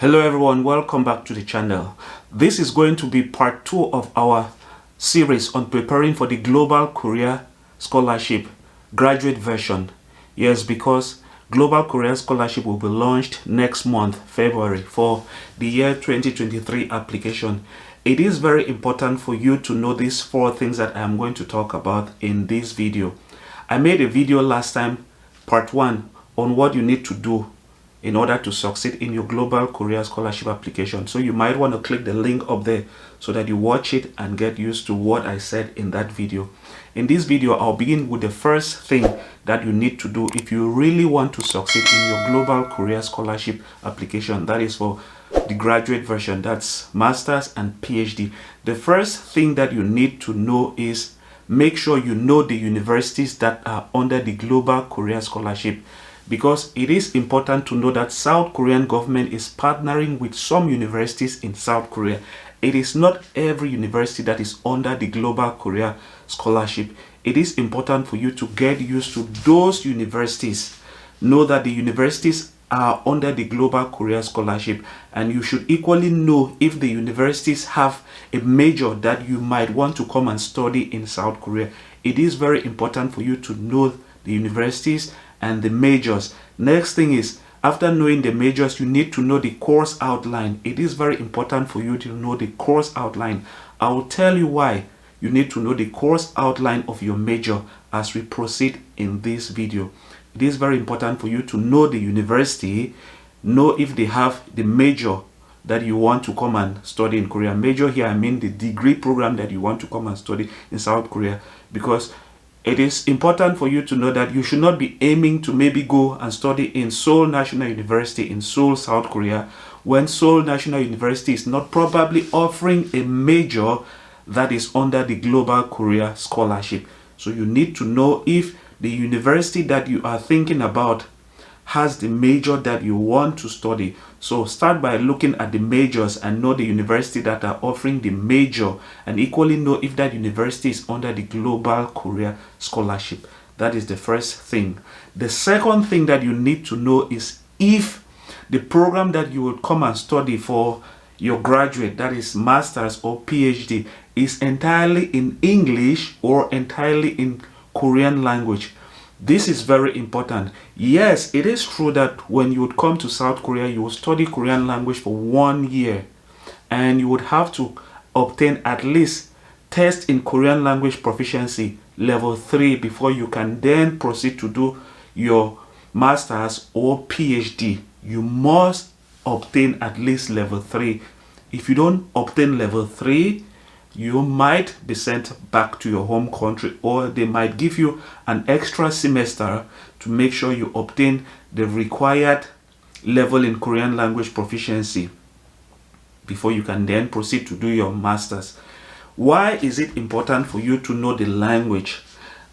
Hello everyone, welcome back to the channel. This is going to be part 2 of our series on preparing for the Global Career Scholarship graduate version. Yes, because Global Career Scholarship will be launched next month, February, for the year 2023 application. It is very important for you to know these 4 things that I am going to talk about in this video. I made a video last time, part 1, on what you need to do in order to succeed in your Global Career Scholarship application. So you might want to click the link up there so that you watch it and get used to what I said in that video. In this video, I'll begin with the first thing that you need to do if you really want to succeed in your Global Career Scholarship application. That is for the graduate version, that's Masters and PhD. The first thing that you need to know is make sure you know the universities that are under the Global Career Scholarship, because it is important to know that South Korean government is partnering with some universities in South Korea. It is not every university that is under the Global Career Scholarship. It is important for you to get used to those universities. Know that the universities are under the Global Career Scholarship, and you should equally know if the universities have a major that you might want to come and study in South Korea. It is very important for you to know the universities and the majors. Next thing is, after knowing the majors, you need to know the course outline. It is very important for you to know the course outline. I will tell you why you need to know the course outline of your major as we proceed in this video. It is very important for you to know the university, know if they have the major that you want to come and study in Korea. Major here, I mean the degree program that you want to come and study in South Korea, because it is important for you to know that you should not be aiming to maybe go and study in Seoul National University in Seoul, South Korea, when Seoul National University is not probably offering a major that is under the Global Career Scholarship. So you need to know if the university that you are thinking about has the major that you want to study. So start by looking at the majors and know the university that are offering the major, and equally know if that university is under the Global Career Scholarship. That is the first thing. The second thing that you need to know is if the program that you would come and study for your graduate, that is Masters or PhD, is entirely in English or entirely in Korean language. This is very important. Yes, it is true that when you would come to South Korea, you will study Korean language for 1 year, and you would have to obtain at least test in Korean language proficiency level 3 before you can then proceed to do your Masters or PhD. You must obtain at least level 3. If you don't obtain level 3, you might be sent back to your home country, or they might give you an extra semester to make sure you obtain the required level in Korean language proficiency before you can then proceed to do your masters. Why is it important for you to know the language?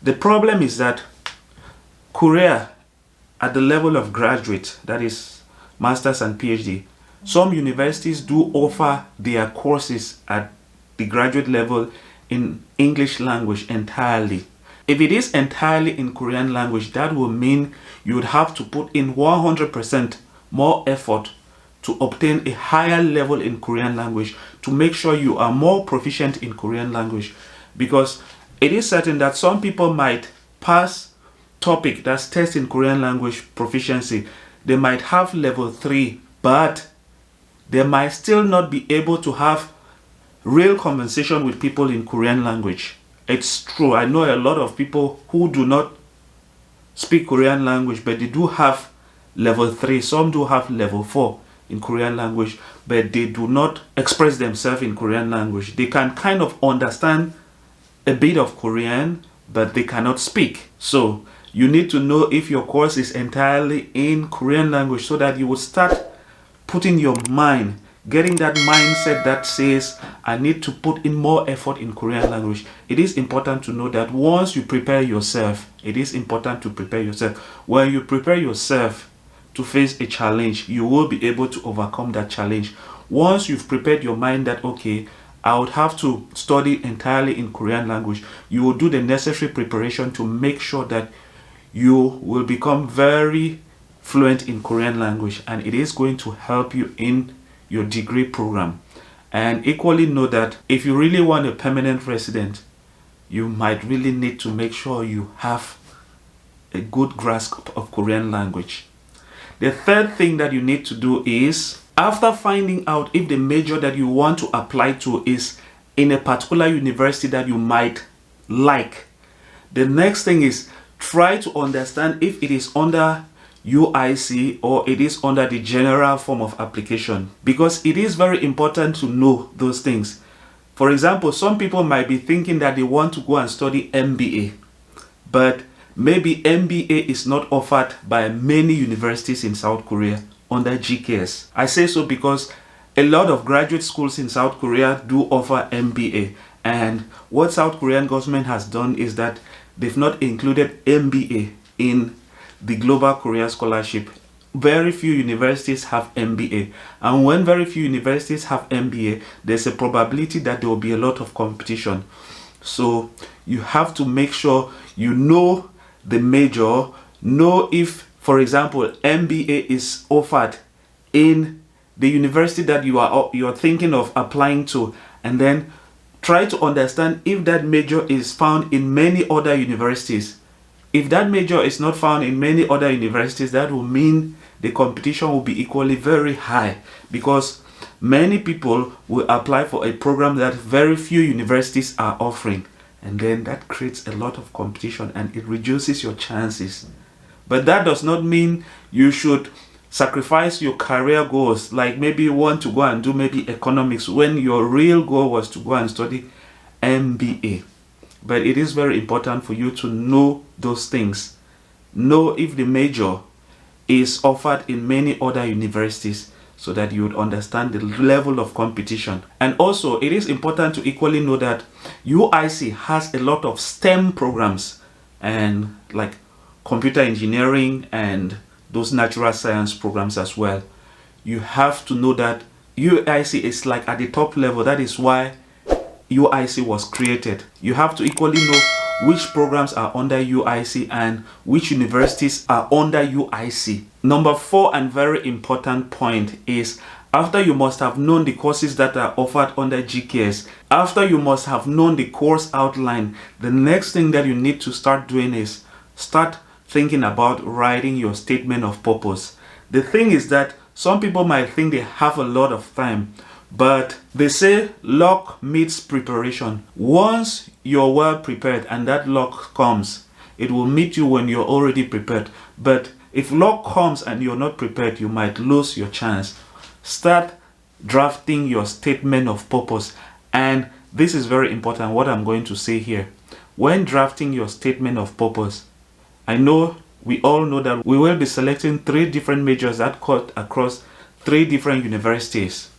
The problem is that Korea, at the level of graduate, that is masters and PhD, some universities do offer their courses at the graduate level in English language entirely. If it is entirely in Korean language, that will mean you would have to put in 100% more effort to obtain a higher level in Korean language to make sure you are more proficient in Korean language, because it is certain that some people might pass topic that's test in Korean language proficiency. They might have level 3, but they might still not be able to have real conversation with people in Korean language. It's true. I know a lot of people who do not speak Korean language, but they do have level 3. Some do have level 4 in Korean language, but they do not express themselves in Korean language. They can kind of understand a bit of Korean, but they cannot speak. So you need to know if your course is entirely in Korean language, so that you will start putting your mind, getting that mindset that says, I need to put in more effort in Korean language. It is important to know that once you prepare yourself, it is important to prepare yourself. When you prepare yourself to face a challenge, you will be able to overcome that challenge. Once you've prepared your mind that, okay, I would have to study entirely in Korean language, you will do the necessary preparation to make sure that you will become very fluent in Korean language, and it is going to help you in your degree program. And equally know that if you really want a permanent resident, you might really need to make sure you have a good grasp of Korean language. The third thing that you need to do is, after finding out if the major that you want to apply to is in a particular university that you might like, the next thing is try to understand if it is under UIC or it is under the general form of application, because it is very important to know those things. For example, some people might be thinking that they want to go and study MBA, but maybe MBA is not offered by many universities in South Korea under GKS. I say so because a lot of graduate schools in South Korea do offer MBA, and what South Korean government has done is that they've not included MBA in the Global Korea Scholarship. Very few universities have MBA, and when very few universities have MBA, there's a probability that there will be a lot of competition. So you have to make sure you know the major, know if, for example, MBA is offered in the university that you are thinking of applying to, and then try to understand if that major is found in many other universities. If that major is not found in many other universities, that will mean the competition will be equally very high, because many people will apply for a program that very few universities are offering, and then that creates a lot of competition and it reduces your chances. But that does not mean you should sacrifice your career goals, like maybe you want to go and do maybe economics when your real goal was to go and study MBA. But it is very important for you to know those things. Know if the major is offered in many other universities, so that you would understand the level of competition. And also, it is important to equally know that UIC has a lot of STEM programs, and like computer engineering and those natural science programs as well. You have to know that UIC is like at the top level. That is why UIC was created. You have to equally know which programs are under UIC and which universities are under UIC. Number 4 and very important point is, after you must have known the courses that are offered under GKS, after you must have known the course outline, the next thing that you need to start doing is start thinking about writing your statement of purpose. The thing is that some people might think they have a lot of time, but they say luck meets preparation. Once you're well prepared and that luck comes, it will meet you when you're already prepared. But if luck comes and you're not prepared, you might lose your chance. Start drafting your statement of purpose. And this is very important, what I'm going to say here. When drafting your statement of purpose, I know we all know that we will be selecting 3 different majors that cut across 3 different universities.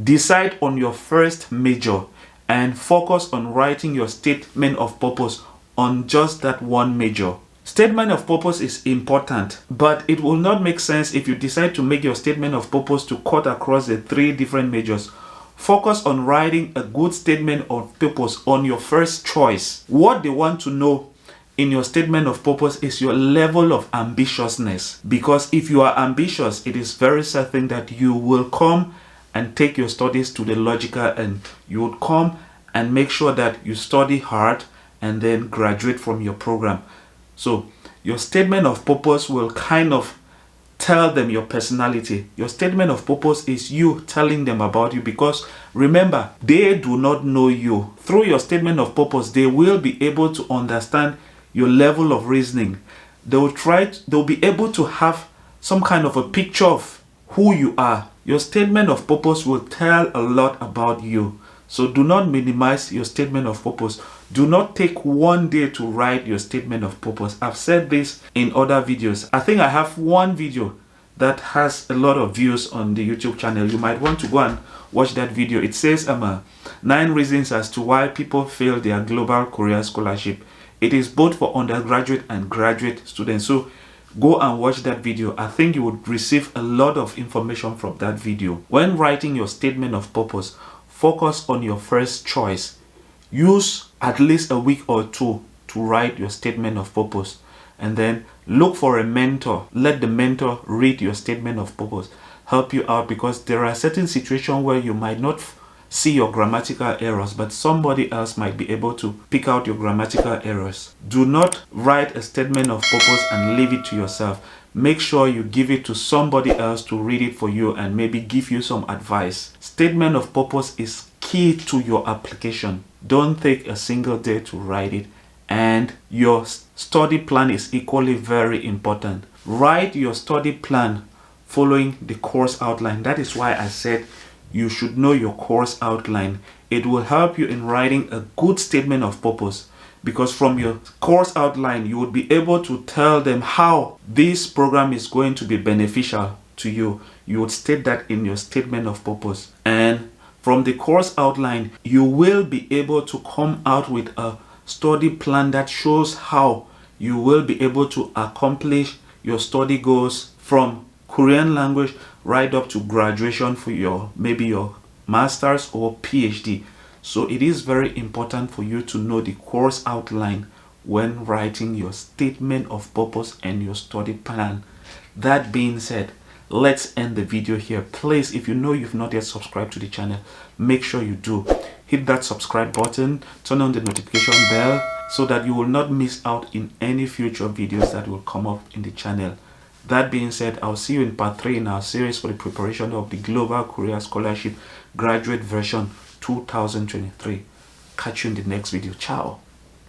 Decide on your first major and focus on writing your statement of purpose on just that one major. Statement of purpose is important, but it will not make sense if you decide to make your statement of purpose to cut across the 3 different majors. Focus on writing a good statement of purpose on your first choice. What they want to know in your statement of purpose is your level of ambitiousness, because if you are ambitious, it is very certain that you will come and take your studies to the logical end. You would come and make sure that you study hard and then graduate from your program. So your statement of purpose will kind of tell them your personality. Your statement of purpose is you telling them about you, because remember, they do not know you. Through your statement of purpose, they will be able to understand your level of reasoning. They'll be able to have some kind of a picture of who you are. Your statement of purpose will tell a lot about you. So do not minimize your statement of purpose. Do not take one day to write your statement of purpose. I've said this in other videos. I think I have one video that has a lot of views on the YouTube channel. You might want to go and watch that video. It says 9 reasons as to why people fail their Global Korea Scholarship. It is both for undergraduate and graduate students. So go and watch that video. I think you would receive a lot of information from that video. When writing your statement of purpose, focus on your first choice. Use at least a week or 2 to write your statement of purpose, and then look for a mentor. Let the mentor read your statement of purpose. help you out, because there are certain situations where you might not see your grammatical errors, but somebody else might be able to pick out your grammatical errors. Do not write a statement of purpose and leave it to yourself. Make sure you give it to somebody else to read it for you and maybe give you some advice. Statement of purpose is key to your application. Don't take a single day to write it, and your study plan is equally very important. Write your study plan following the course outline. That is why I said you should know your course outline. It will help you in writing a good statement of purpose, because from your course outline you would be able to tell them how this program is going to be beneficial to you. You would state that in your statement of purpose, and from the course outline you will be able to come out with a study plan that shows how you will be able to accomplish your study goals from Korean language right up to graduation for maybe your master's or PhD. So it is very important for you to know the course outline when writing your statement of purpose and your study plan. That being said, let's end the video here. Please, if you know you've not yet subscribed to the channel, make sure you do. Hit that subscribe button, turn on the notification bell so that you will not miss out in any future videos that will come up in the channel. That being said, I'll see you in part 3 in our series for the preparation of the Global Korea Scholarship Graduate Version 2023. Catch you in the next video. Ciao.